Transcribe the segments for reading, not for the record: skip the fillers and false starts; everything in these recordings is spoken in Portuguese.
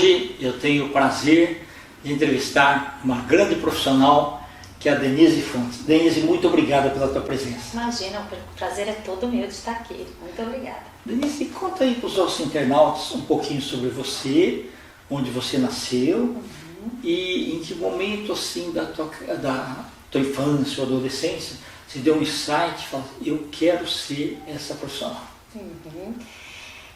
Hoje eu tenho o prazer de entrevistar uma grande profissional, que é a Denise Fontes. Denise, muito obrigada pela tua presença. Imagina, o prazer é todo meu de estar aqui. Muito obrigada. Denise, conta aí para os nossos internautas um pouquinho sobre você, onde você nasceu e em que momento assim da tua infância ou adolescência você deu um insight e falou, eu quero ser essa profissional.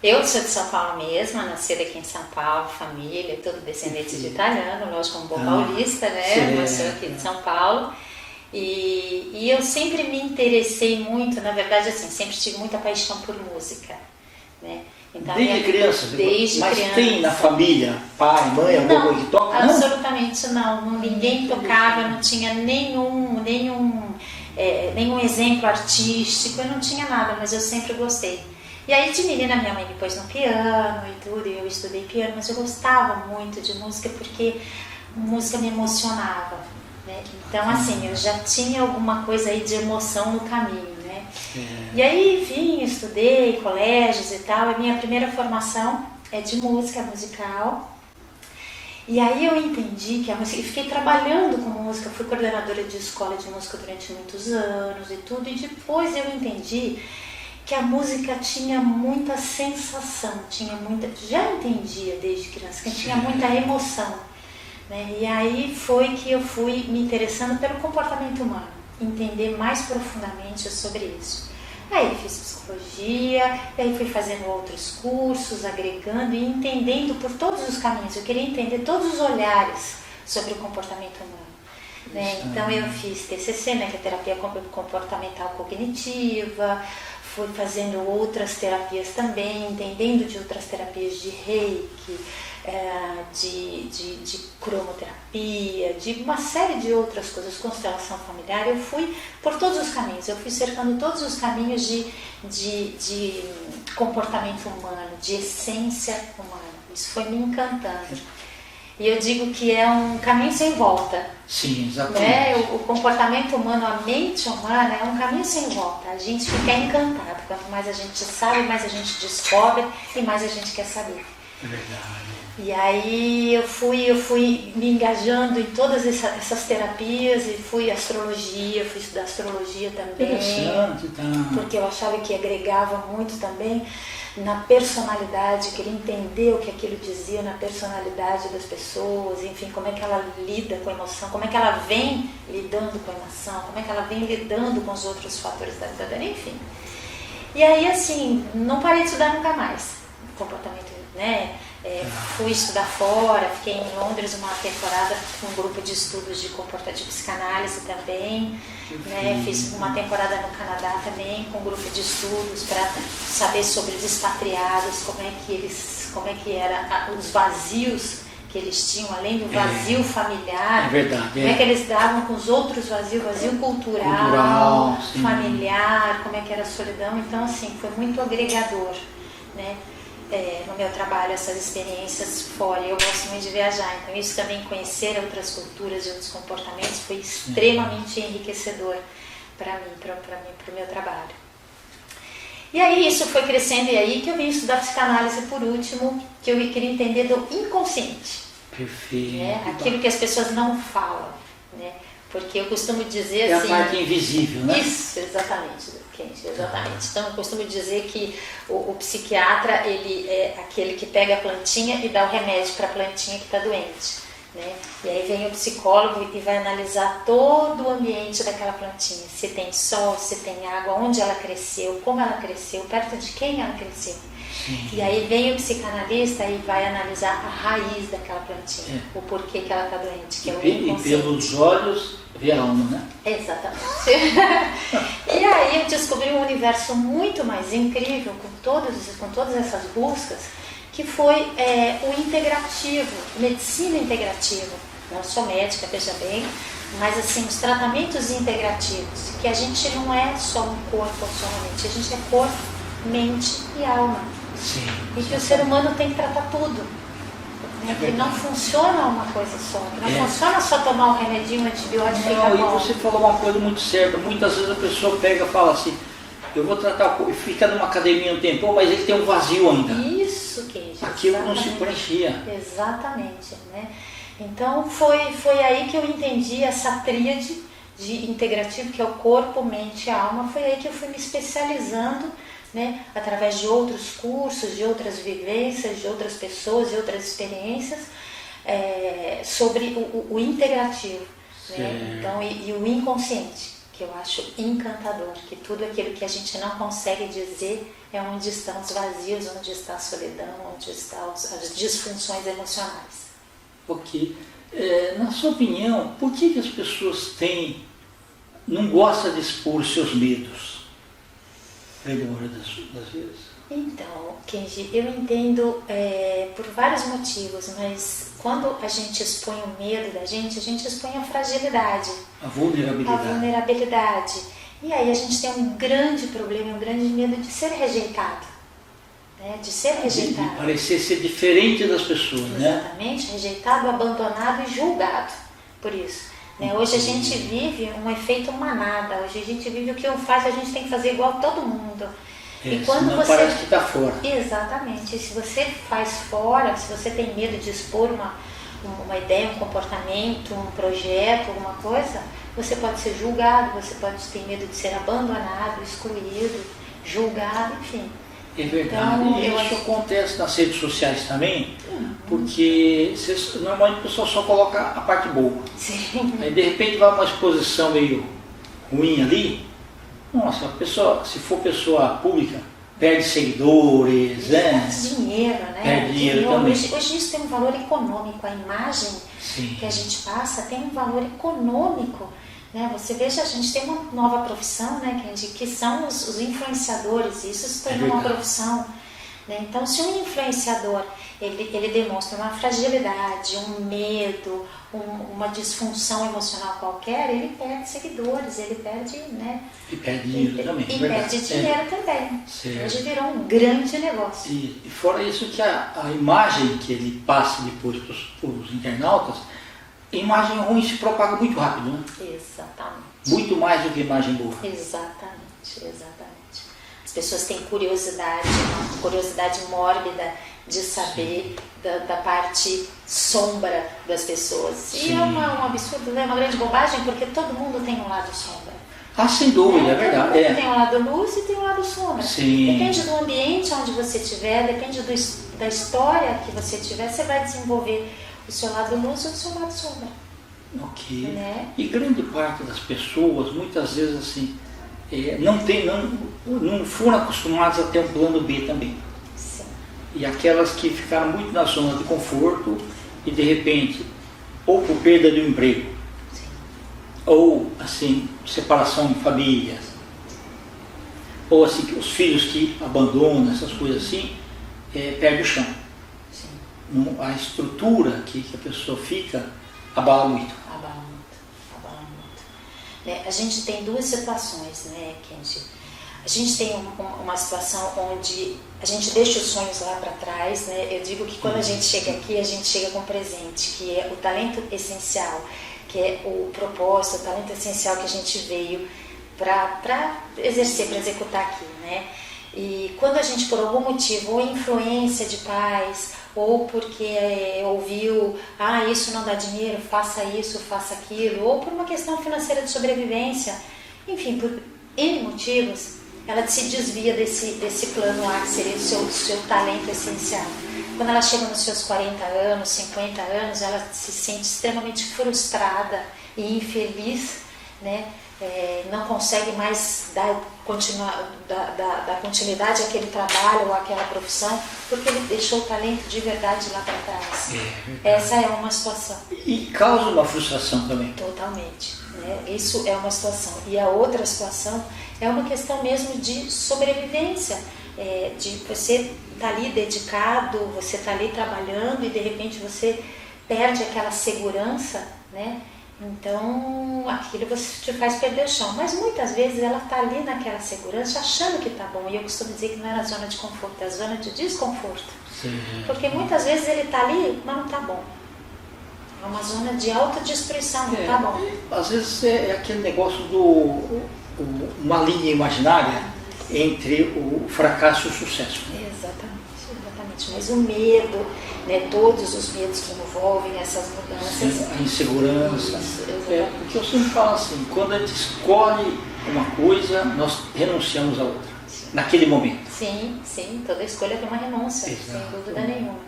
Eu sou de São Paulo mesma, nascida aqui em São Paulo, família, tudo descendente de italiano, lógico, um bom paulista, né? Mas sou aqui de São Paulo. E eu sempre me interessei muito, na verdade, assim, sempre tive muita paixão por música, né? Então, desde criança? Mas criança. Tem na família, pai, mãe, alguma coisa que toca? Absolutamente não. Ninguém tocava, não tinha nenhum exemplo artístico, eu não tinha nada, mas eu sempre gostei. E aí de menina minha mãe me pôs no piano e tudo, e eu estudei piano, mas eu gostava muito de música porque música me emocionava, né? Então assim, eu já tinha alguma coisa aí de emoção no caminho, né? E aí, enfim, estudei colégios e tal, e minha primeira formação é de música musical. E aí eu entendi que a música, e fiquei trabalhando com música, fui coordenadora de escola de música durante muitos anos e tudo, e depois eu entendi que a música tinha muita sensação, já entendia desde criança, que tinha muita emoção, né? E aí foi que eu fui me interessando pelo comportamento humano, entender mais profundamente sobre isso. Aí fiz psicologia, e aí fui fazendo outros cursos, agregando e entendendo por todos os caminhos. Eu queria entender todos os olhares sobre o comportamento humano, né? Então eu fiz TCC, né, que é terapia comportamental cognitiva, fui fazendo outras terapias também, entendendo de outras terapias de reiki, de cromoterapia, de uma série de outras coisas, constelação familiar. Eu fui por todos os caminhos, eu fui cercando todos os caminhos de comportamento humano, de essência humana. Isso foi me encantando. E eu digo que é um caminho sem volta. Sim, exatamente. Né? O comportamento humano, a mente humana é um caminho sem volta. A gente fica encantado. Quanto mais a gente sabe, mais a gente descobre e mais a gente quer saber. É verdade. E aí eu fui me engajando em todas essas terapias e fui estudar astrologia também. Interessante, tá? Porque eu achava que agregava muito também na personalidade, queria entender o que aquilo dizia na personalidade das pessoas, enfim, como é que ela lida com a emoção, como é que ela vem lidando com a emoção, como é que ela vem lidando com os outros fatores da vida dela, enfim. E aí, assim, não parei de estudar nunca mais comportamento, né? Fui estudar fora, fiquei em Londres uma temporada com um grupo de estudos de comportamento, de psicanálise também, né? Fiz uma temporada no Canadá também com um grupo de estudos para saber sobre os expatriados, como é que era os vazios que eles tinham, além do vazio familiar, como é que eles davam com os outros vazios, vazio cultural familiar, como é que era a solidão. Então assim, foi muito agregador, né? No meu trabalho, essas experiências fora. Eu gosto muito de viajar, então isso também, conhecer outras culturas e outros comportamentos, foi extremamente enriquecedor para mim, para o meu trabalho. E aí isso foi crescendo, e aí que eu vim estudar psicanálise por último, que eu queria entender do inconsciente. Perfeito. Né? Aquilo que as pessoas não falam, né? Porque eu costumo dizer assim... É a parte invisível, né? Isso, exatamente. Exatamente. Então eu costumo dizer que o psiquiatra, ele é aquele que pega a plantinha e dá o remédio para a plantinha que está doente, né? E aí vem o psicólogo e vai analisar todo o ambiente daquela plantinha, se tem sol, se tem água, onde ela cresceu, como ela cresceu, perto de quem ela cresceu. E aí vem o psicanalista e vai analisar a raiz daquela plantinha, o porquê que ela está doente, que é o inconsciente. E pelos olhos vê a alma, né? Exatamente. E aí eu descobri um universo muito mais incrível com todas essas buscas, que foi o integrativo, medicina integrativa. Não sou médica, veja bem, mas assim, os tratamentos integrativos, que a gente não é só um corpo ou só uma mente, a gente é corpo, mente e alma. Sim, e que o ser humano tem que tratar tudo. Né? Que não funciona uma coisa só, que não funciona só tomar um remedinho, um antibiótico e ficar bom. E você falou uma coisa muito certa, muitas vezes a pessoa pega e fala assim, eu vou tratar, fica numa academia um tempo, mas ele tem um vazio ainda. Isso, Kenji. aquilo não se preenchia. Exatamente, né? Então foi aí que eu entendi essa tríade de integrativo, que é o corpo, mente e alma. Foi aí que eu fui me especializando, né, através de outros cursos, de outras vivências, de outras pessoas, de outras experiências, sobre o integrativo, né? Então, e o inconsciente, que eu acho encantador, que tudo aquilo que a gente não consegue dizer é onde estão os vazios, onde está a solidão, onde estão as disfunções emocionais. Porque, na sua opinião, por que as pessoas não gostam de expor os seus medos? Na maioria das vezes. Então, Kenji, eu entendo por vários motivos, mas quando a gente expõe o medo da gente, a gente expõe a fragilidade. A vulnerabilidade. E aí a gente tem um grande problema, um grande medo de ser rejeitado. Né? De ser rejeitado. De parecer ser diferente das pessoas, né? Exatamente, rejeitado, abandonado e julgado por isso. Hoje a gente vive um efeito manada, hoje a gente vive o que eu faço, a gente tem que fazer igual a todo mundo. E quando você parece que está fora. Exatamente, e se você faz fora, se você tem medo de expor uma ideia, um comportamento, um projeto, alguma coisa, você pode ser julgado, você pode ter medo de ser abandonado, excluído, julgado, enfim. É verdade, então, e isso acontece nas redes sociais também, porque normalmente o pessoal só coloca a parte boa. Sim. Aí de repente vai uma exposição meio ruim ali, nossa, a pessoa, se for pessoa pública, perde seguidores, perde dinheiro, né? Perde dinheiro também. Hoje isso tem um valor econômico, a imagem que a gente passa tem um valor econômico. Né? Você veja, a gente tem uma nova profissão, né, que são os influenciadores, isso se tornou uma profissão. Né? Então, se um influenciador ele demonstra uma fragilidade, um medo, uma disfunção emocional qualquer, ele perde seguidores, ele perde, né? E perde dinheiro também. E perde dinheiro também. Certo. Hoje virou um grande negócio. E fora isso, que a imagem que ele passa depois para os internautas, a imagem ruim se propaga muito rápido, né? Exatamente. Muito mais do que imagem boa. Exatamente. As pessoas têm curiosidade, uma curiosidade mórbida de saber da parte sombra das pessoas. Sim. E é um absurdo, né? Uma grande bobagem, porque todo mundo tem um lado sombra. Ah, sem dúvida, é verdade. Todo mundo tem um lado luz e tem um lado sombra. Sim. Depende do ambiente onde você estiver, depende da história que você tiver, você vai desenvolver o seu lado luz ou o seu lado sombra. Ok. Né? E grande parte das pessoas, muitas vezes assim, não foram acostumadas a ter um plano B também. Sim. E aquelas que ficaram muito na zona de conforto e de repente, ou por perda de um emprego, sim, ou assim, separação de famílias, ou assim, os filhos que abandonam, essas coisas assim, perde o chão. Sim. A estrutura que a pessoa fica abala muito. Abala muito. Né? A gente tem duas situações, né, Kenji? A gente tem uma situação onde a gente deixa os sonhos lá para trás, né? Eu digo que quando a gente chega aqui, a gente chega com um presente, que é o talento essencial, que é o propósito, o talento essencial que a gente veio para exercer, para executar aqui, né? E quando a gente, por algum motivo, ou influência de pais, ou porque ouviu, isso não dá dinheiro, faça isso, faça aquilo, ou por uma questão financeira de sobrevivência, enfim, por N motivos, ela se desvia desse plano lá, que seria o seu talento essencial. Quando ela chega nos seus 40 anos, 50 anos, ela se sente extremamente frustrada e infeliz, né? Não consegue mais dar continuidade àquele trabalho ou àquela profissão, porque ele deixou o talento de verdade lá para trás. Essa é uma situação. E causa uma frustração também. Totalmente. Né? Isso é uma situação. E a outra situação é uma questão mesmo de sobrevivência, de você estar ali dedicado, você estar ali trabalhando e de repente você perde aquela segurança, né? Então, aquilo você te faz perder o chão. Mas muitas vezes ela está ali naquela segurança, achando que está bom. E eu costumo dizer que não é na zona de conforto, é a zona de desconforto. Sim. Porque muitas vezes ele está ali, mas não está bom. É uma zona de autodestruição, não está bom. Às vezes é aquele negócio uma linha imaginária entre o fracasso e o sucesso. Exatamente. exatamente. Mas o medo, né, todos os medos que envolvem essas mudanças. A insegurança. Isso, porque eu sempre falo assim, quando a gente escolhe uma coisa, nós renunciamos a outra. Sim. Naquele momento. Sim, toda escolha tem uma renúncia, exato, sem dúvida nenhuma.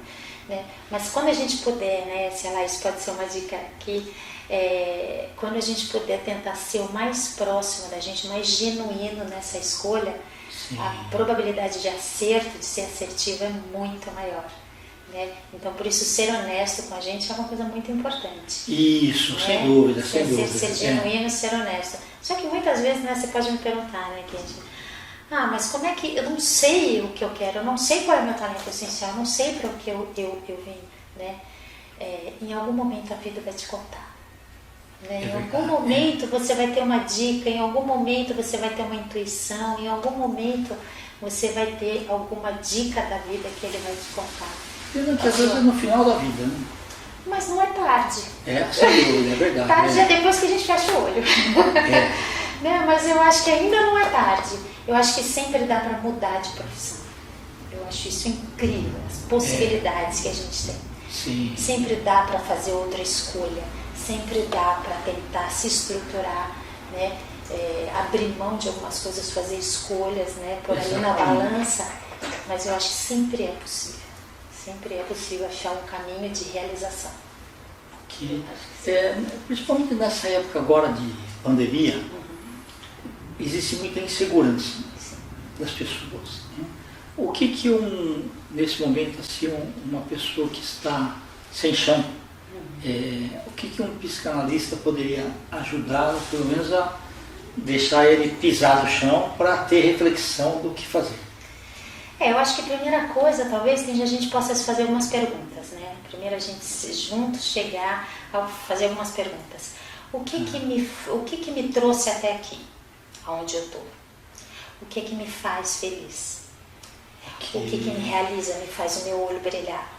Né? Mas quando a gente puder, né, sei lá, isso pode ser uma dica aqui, quando a gente puder tentar ser o mais próximo da gente, mais genuíno nessa escolha, sim, a probabilidade de acerto, de ser assertivo é muito maior. Né? Então, por isso, ser honesto com a gente é uma coisa muito importante. Isso, né? Sem dúvida, sem dúvida. Ser genuíno, ser honesto. Só que muitas vezes, né, você pode me perguntar, né, Kendi, mas como é que eu não sei o que eu quero, eu não sei qual é o meu talento essencial, eu não sei para o que eu vim, né? Em algum momento a vida vai te contar. Né? Em algum momento você vai ter uma dica, em algum momento você vai ter uma intuição, em algum momento você vai ter alguma dica da vida que ele vai te contar. Que às vezes é no final da vida, né? Mas não é tarde. Sem dúvida, é verdade. Tarde é depois que a gente fecha o olho. Né? Mas eu acho que ainda não é tarde. Eu acho que sempre dá para mudar de profissão. Eu acho isso incrível, as possibilidades que a gente tem. Sim. Sempre dá para fazer outra escolha, sempre dá para tentar se estruturar, né? Abrir mão de algumas coisas, fazer escolhas, né? Por ali na balança. Mas eu acho que sempre é possível. Sempre é possível achar um caminho de realização. Principalmente nessa época agora de pandemia, existe muita insegurança das pessoas. Né? O que nesse momento, assim, uma pessoa que está sem chão, o que um psicanalista poderia ajudá-lo, pelo menos a deixar ele pisar no chão para ter reflexão do que fazer? Eu acho que a primeira coisa, talvez, que a gente possa se fazer algumas perguntas, né? Primeiro a gente juntos chegar a fazer algumas perguntas. O que me trouxe até aqui, aonde eu estou? O que me faz feliz? O que me realiza, me faz o meu olho brilhar?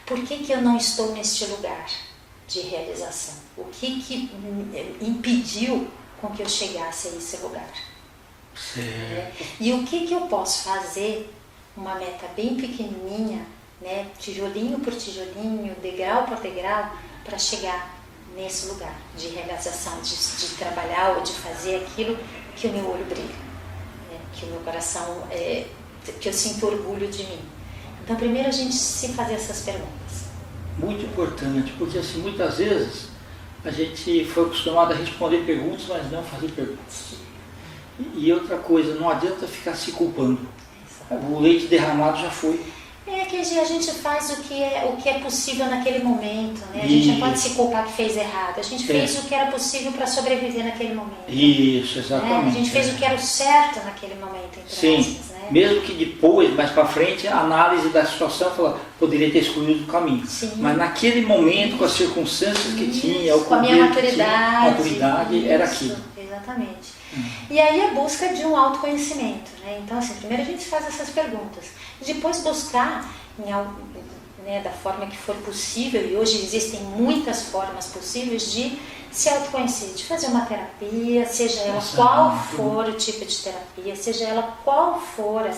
Por que eu não estou neste lugar de realização? O que impediu com que eu chegasse a esse lugar? E o que eu posso fazer, uma meta bem pequenininha, né, tijolinho por tijolinho, degrau por degrau, para chegar nesse lugar de realização, de trabalhar ou de fazer aquilo que o meu olho brilha, né, que o meu coração, que eu sinto orgulho de mim. Então, primeiro a gente se fazer essas perguntas. Muito importante, porque assim, muitas vezes a gente foi acostumado a responder perguntas, mas não fazer perguntas. E outra coisa, não adianta ficar se culpando. O leite derramado já foi. Que a gente faz o que é possível naquele momento, né? A gente não pode se culpar que fez errado. A gente fez o que era possível para sobreviver naquele momento. Isso, exatamente. A gente fez o que era o certo naquele momento, entre aspas, né? Mesmo que depois, mais para frente, a análise da situação poderia ter excluído o caminho. Sim. Mas naquele momento, com as circunstâncias que tinha, com a minha maturidade, era aquilo. Exatamente. E aí a busca de um autoconhecimento, né? Então, assim, primeiro a gente faz essas perguntas, depois buscar da forma que for possível, e hoje existem muitas formas possíveis de se autoconhecer, de fazer uma terapia, seja ela qual for o tipo de terapia, seja ela qual for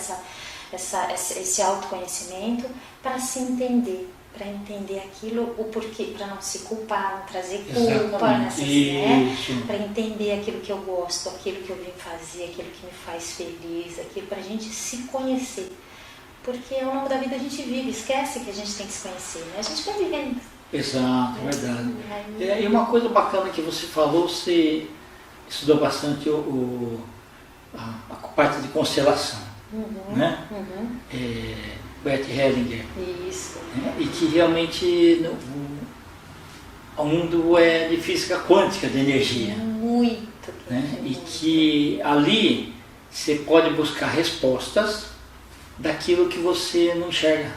esse autoconhecimento, para se entender, para entender aquilo, o porquê, para não se culpar, não trazer culpa, né? Para entender aquilo que eu gosto, aquilo que eu vim fazer, aquilo que me faz feliz, aquilo para a gente se conhecer. Porque ao longo da vida a gente vive, esquece que a gente tem que se conhecer, né? A gente vai vivendo. Exato, verdade. E uma coisa bacana que você falou, você estudou bastante a parte de constelação, né? Bert Hellinger. Isso. E que realmente o mundo é de física quântica, de energia. Muito. Né? E que ali você pode buscar respostas daquilo que você não enxerga.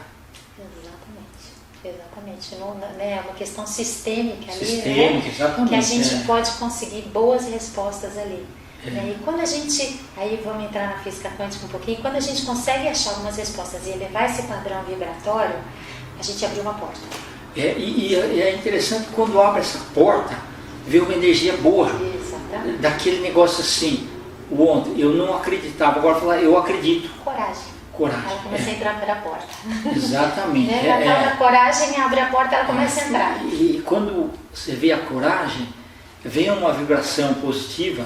Exatamente. É uma questão sistêmica ali, né? Exatamente. Que a gente pode conseguir boas respostas ali. E quando a gente, aí vamos entrar na física quântica um pouquinho, quando a gente consegue achar algumas respostas e elevar esse padrão vibratório, a gente abre uma porta. E é interessante quando abre essa porta, ver uma energia boa. Exatamente. Daquele negócio assim, ontem eu não acreditava, agora falar eu acredito. Coragem. Ela começa a entrar pela porta. Exatamente. Né? Na tal da coragem, abre a porta, ela começa a entrar. E quando você vê a coragem, vem uma vibração positiva,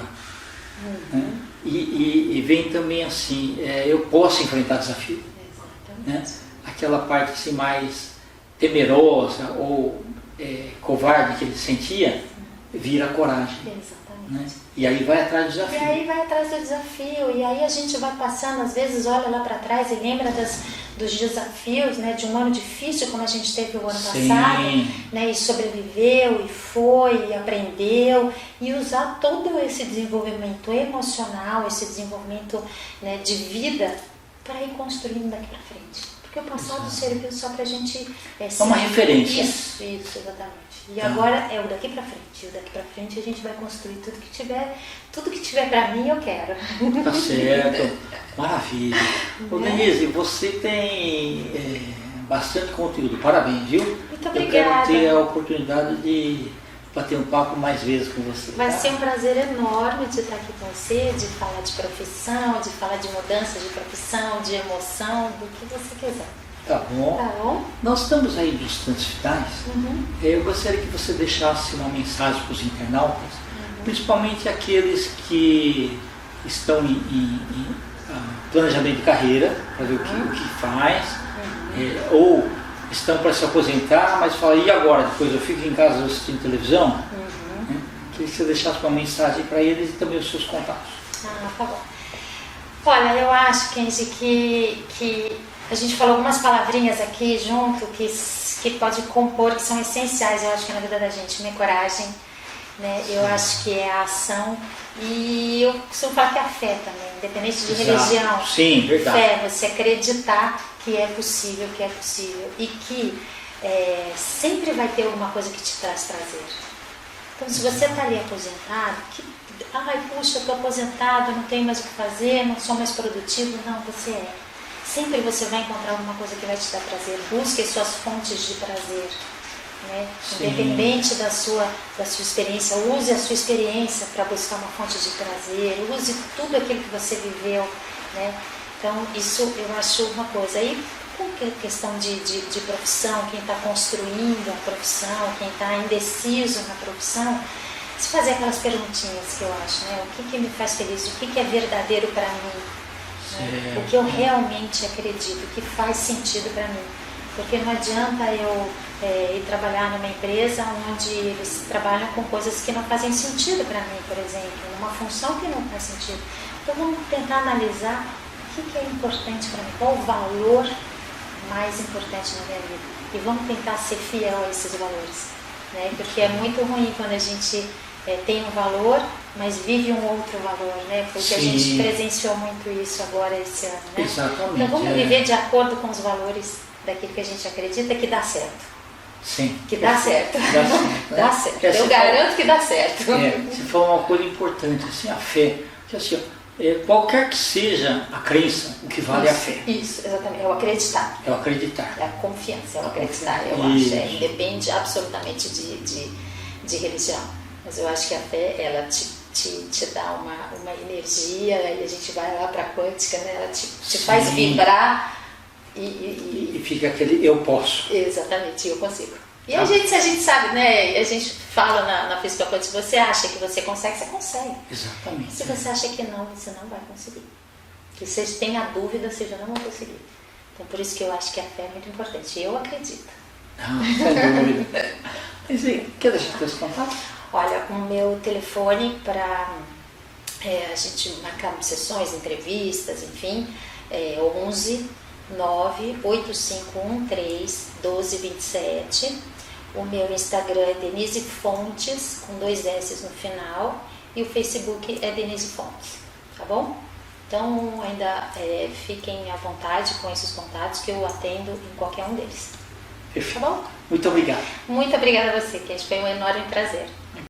né? E vem também assim, eu posso enfrentar desafio. Né? Aquela parte assim, mais temerosa ou covarde que ele sentia, vira coragem. Exatamente. Né? E aí vai atrás do desafio. E aí vai atrás do desafio, e aí a gente vai passando, às vezes olha lá para trás e lembra dos desafios, né, de um ano difícil como a gente teve o ano passado, né, e sobreviveu, e foi, e aprendeu, e usar todo esse desenvolvimento emocional, esse desenvolvimento, né, de vida para ir construindo daqui para frente. Porque o passado serviu só para a gente... É uma referência. Isso, exatamente. E agora é o daqui para frente. E o daqui para frente a gente vai construir tudo que tiver para mim eu quero. Tá certo. Maravilha. Ô, Denise, você tem bastante conteúdo. Parabéns, viu? Muito obrigada. Eu quero ter a oportunidade de bater um papo mais vezes com você. Vai ser um prazer enorme de estar aqui com você, de falar de profissão, de falar de mudança de profissão, de emoção, do que você quiser. Tá bom. Tá bom? Nós estamos aí nos instantes finais. Eu gostaria que você deixasse uma mensagem para os internautas, principalmente aqueles que estão em planejamento de carreira, para ver o que faz, ou estão para se aposentar, mas falam, e agora? Depois eu fico em casa assistindo televisão? Né? Queria que você deixasse uma mensagem para eles e também os seus contatos. Tá bom. Olha, eu acho, Kenji, que a gente falou algumas palavrinhas aqui junto que pode compor, que são essenciais, eu acho que na vida da gente, né? Coragem, né? Eu acho que é a ação, e eu costumo falar que é a fé também, independente de religião. Sim, verdade. Fé, você acreditar que é possível, e que sempre vai ter alguma coisa que te traz prazer. Então, se você está ali aposentado, puxa, eu estou aposentado, não tenho mais o que fazer, não sou mais produtivo, não, você é. Sempre você vai encontrar alguma coisa que vai te dar prazer. Busque suas fontes de prazer, né? Independente da sua experiência, use a sua experiência para buscar uma fonte de prazer, use tudo aquilo que você viveu, né? Então, isso eu acho uma coisa. E com questão de profissão, quem está construindo a profissão, quem está indeciso na profissão, se fazer aquelas perguntinhas que eu acho, né? O que me faz feliz? O que é verdadeiro para mim? Né? O que eu realmente acredito, o que faz sentido para mim? Porque não adianta eu ir trabalhar numa empresa onde eles trabalham com coisas que não fazem sentido para mim, por exemplo, numa função que não faz sentido. Então vamos tentar analisar o que é importante para mim, qual o valor mais importante na minha vida. E vamos tentar ser fiel a esses valores, né? Porque é muito ruim quando a gente tem um valor, mas vive um outro valor, né? Porque a gente presenciou muito isso agora esse ano, né? Exatamente. Então vamos viver de acordo com os valores daquilo que a gente acredita que dá certo. Sim. Que dá certo. Dá certo. Eu garanto que dá certo. Você falou uma coisa importante, assim, a fé. Que, assim, qualquer que seja a crença, o que vale é a fé. Isso, exatamente. É o acreditar. É o acreditar. É a confiança, é o acreditar, eu acho. Independe absolutamente de religião. Mas eu acho que a fé, ela te dá uma energia, e a gente vai lá para a quântica, né? Ela te faz vibrar e fica aquele eu posso. Exatamente, eu consigo. E se a gente sabe, né? A gente fala na física quântica, se você acha que você consegue, você consegue. Exatamente. Se você acha que não, você não vai conseguir. Se você tem a dúvida, você já não vai conseguir. Então por isso que eu acho que a fé é muito importante. Eu acredito. Sem dúvida. Quer deixar seus contatos? Olha, o meu telefone para a gente marcar sessões, entrevistas, enfim, é 11 98513 1227. O meu Instagram é Denise Fontes, com 2 S no final, e o Facebook é Denise Fontes, tá bom? Então, ainda fiquem à vontade com esses contatos, que eu atendo em qualquer um deles. Perfeito. Tá bom? Muito obrigado. Muito obrigada a você, que foi um enorme prazer.